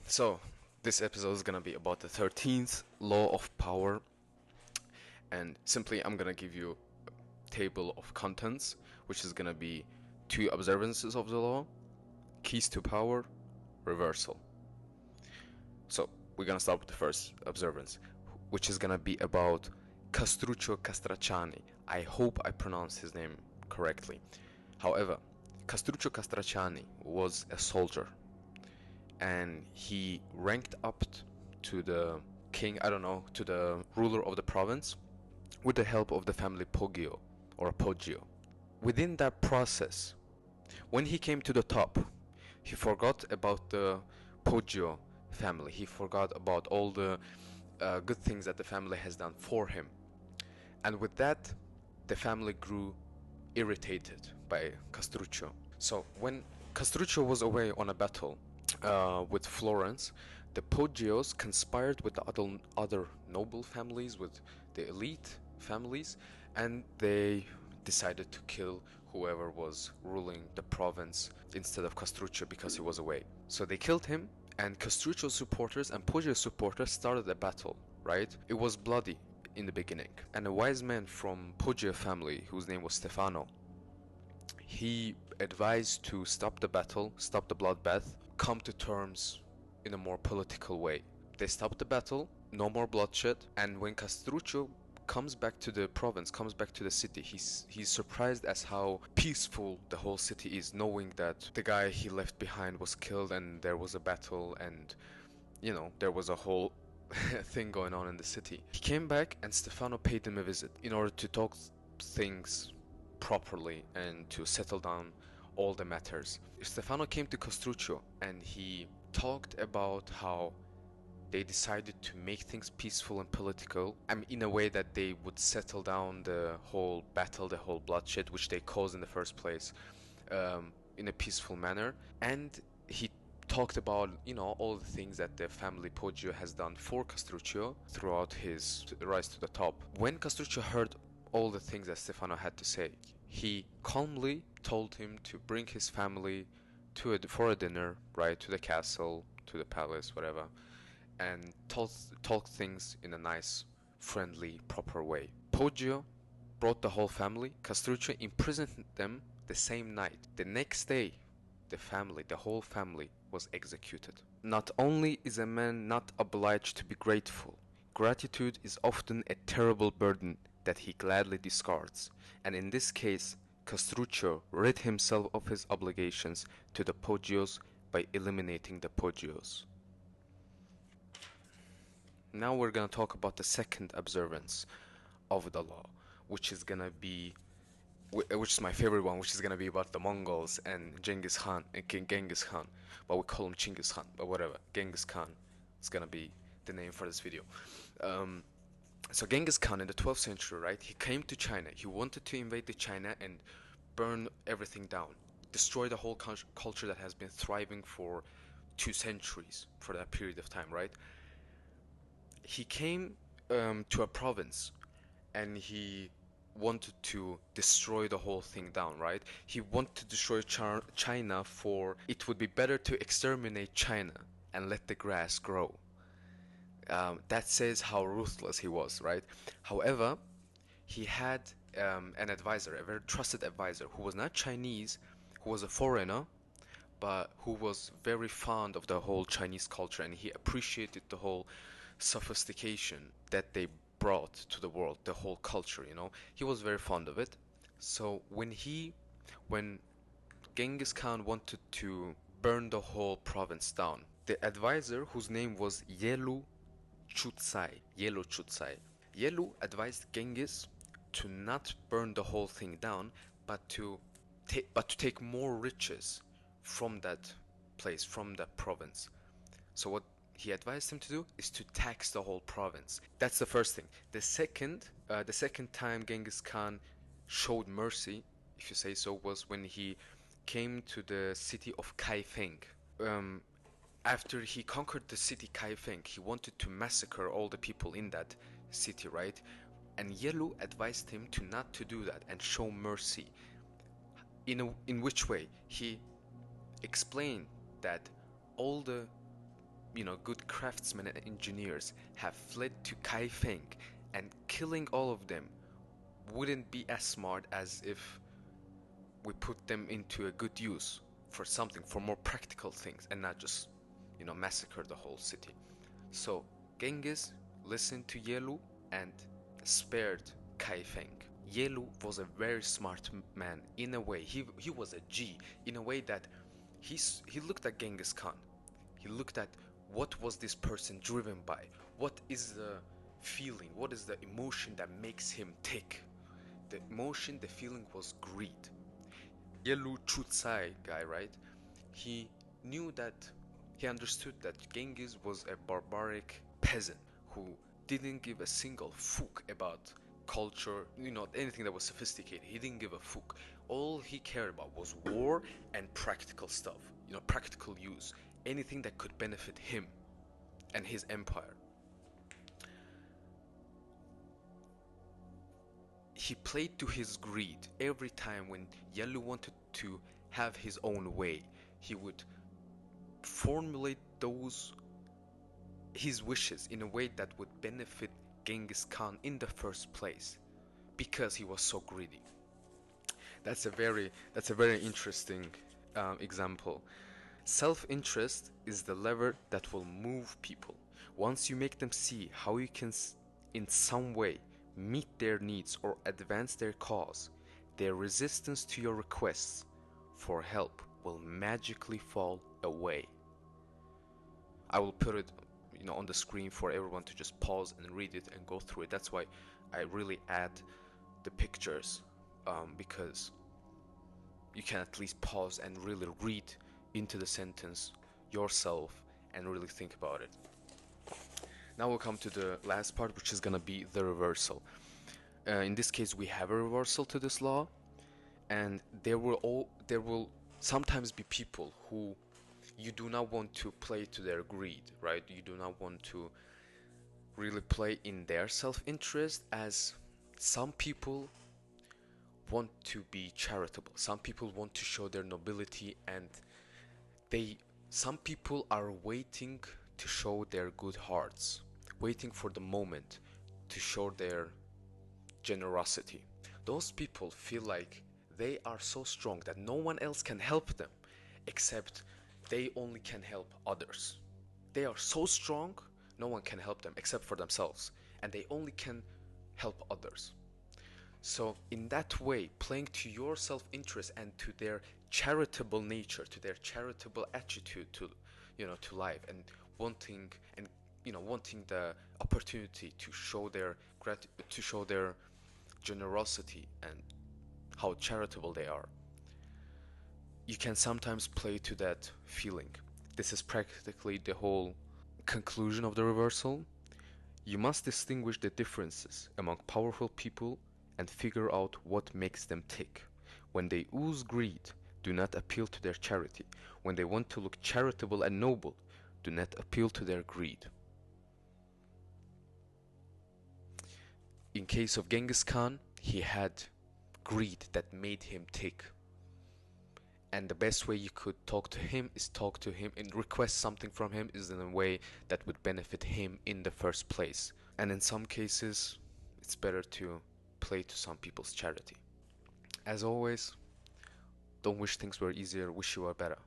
So, this episode is gonna be about the 13th law of power, and simply I'm gonna give you a table of contents, which is gonna be two observances of the law, keys to power, reversal. So, we're gonna start with the first observance, which is gonna be about Castruccio Castracani. I hope I pronounced his name correctly. However, Castruccio Castracani was a soldier and he ranked up to the king, I don't know, to the ruler of the province with the help of the family Poggio or Poggio. Within that process, when he came to the top, he forgot about the Poggio family. He forgot about all the good things that the family has done for him. And with that, the family grew irritated by Castruccio. So when Castruccio was away on a battle with Florence, the Poggios conspired with the other noble families, with the elite families, and they decided to kill whoever was ruling the province instead of Castruccio because he was away. So they killed him, and Castruccio's supporters and Poggio's supporters started a battle, right? It was bloody in the beginning, and a wise man from Poggio family, whose name was Stefano, he advised to stop the battle, stop the bloodbath, come to terms in a more political way. They stopped the battle, no more bloodshed, and when Castruccio comes back to the province, comes back to the city, he's surprised as how peaceful the whole city is, knowing that the guy he left behind was killed and there was a battle and there was a whole thing going on in the city. He came back and Stefano paid him a visit in order to talk things properly and to settle down all the matters. Stefano came to Castruccio and he talked about how they decided to make things peaceful and political. I mean, in a way that they would settle down the whole battle, the whole bloodshed, which they caused in the first place, in a peaceful manner. And he talked about, all the things that the family Poggio has done for Castruccio throughout his rise to the top. When Castruccio heard all the things that Stefano had to say, he calmly told him to bring his family for a dinner, right, to the castle, to the palace, whatever, and talk things in a nice, friendly, proper way. Poggio brought the whole family. Castruccio imprisoned them the same night. The next day, the whole family, was executed. Not only is a man not obliged to be grateful, gratitude is often a terrible burden that he gladly discards, and in this case, Castruccio rid himself of his obligations to the Poggios by eliminating the Poggios. Now we're gonna talk about the second observance of the law, which is gonna be, which is my favorite one, which is gonna be about the Mongols and Genghis Khan, Genghis Khan, but we call him Chinggis Khan, but whatever, Genghis Khan is gonna be the name for this video. Um, so Genghis Khan in the 12th century, right? He came to China. He wanted to invade the China and burn everything down, destroy the whole culture that has been thriving for 2 centuries for that period of time, right? He came to a province and he wanted to destroy the whole thing down, right? He wanted to destroy China, for it would be better to exterminate China and let the grass grow. That says how ruthless he was, right? However, he had an advisor, a very trusted advisor, who was not Chinese, who was a foreigner, but who was very fond of the whole Chinese culture, and he appreciated the whole sophistication that they brought to the world, the whole culture, He was very fond of it. So when Genghis Khan wanted to burn the whole province down, the advisor, whose name was Yelu Chutsai, Yelu advised Genghis to not burn the whole thing down, but to take more riches from that place, from that province. So what he advised him to do is to tax the whole province. That's the first thing. The second time Genghis Khan showed mercy, if you say so, was when he came to the city of Kaifeng. Um, After he conquered the city Kaifeng, he wanted to massacre all the people in that city, right? And Yelu advised him to not to do that and show mercy. In which way? He explained that all the good craftsmen and engineers have fled to Kaifeng, and killing all of them wouldn't be as smart as if we put them into a good use for something, for more practical things, and not just, massacre the whole city. So Genghis listened to Yelu and spared Kaifeng. Yelu was a very smart man in a way. He was a G in a way that he looked at Genghis Khan. He looked at what was this person driven by? What is the feeling? What is the emotion that makes him tick? The emotion, the feeling was greed. Yelu Chutsai guy, right? He knew that, he understood that Genghis was a barbaric peasant who didn't give a single fuck about culture, anything that was sophisticated. He didn't give a fuck. All he cared about was war and practical stuff, practical use, anything that could benefit him and his empire. He played to his greed. Every time when Yelu wanted to have his own way, he would formulate his wishes in a way that would benefit Genghis Khan in the first place, because he was so greedy. That's a very interesting example. Self-interest is the lever that will move people. Once you make them see how you can in some way meet their needs or advance their cause, their resistance to your requests for help will magically fall away. I will put it, on the screen for everyone to just pause and read it and go through it. That's why I really add the pictures, because you can at least pause and really read into the sentence yourself and really think about it. Now we'll come to the last part, which is gonna be the reversal. In this case, we have a reversal to this law, and there will sometimes be people who you do not want to play to their greed, right? You do not want to really play in their self-interest, as some people want to be charitable. Some people want to show their nobility, and some people are waiting to show their good hearts, waiting for the moment to show their generosity. Those people feel like they are so strong that no one else can help them, except they only can help others. They are so strong, no one can help them except for themselves, and they only can help others. So in that way, playing to your self-interest and to their charitable nature, to their charitable attitude to, to life, and wanting the opportunity to show their generosity and how charitable they are, you can sometimes play to that feeling. This is practically the whole conclusion of the reversal. You must distinguish the differences among powerful people and figure out what makes them tick. When they ooze greed, do not appeal to their charity. When they want to look charitable and noble, do not appeal to their greed. In case of Genghis Khan, he had greed that made him tick. And the best way you could talk to him is talk to him and request something from him is in a way that would benefit him in the first place. And in some cases, it's better to play to some people's charity. As always, don't wish things were easier, wish you were better.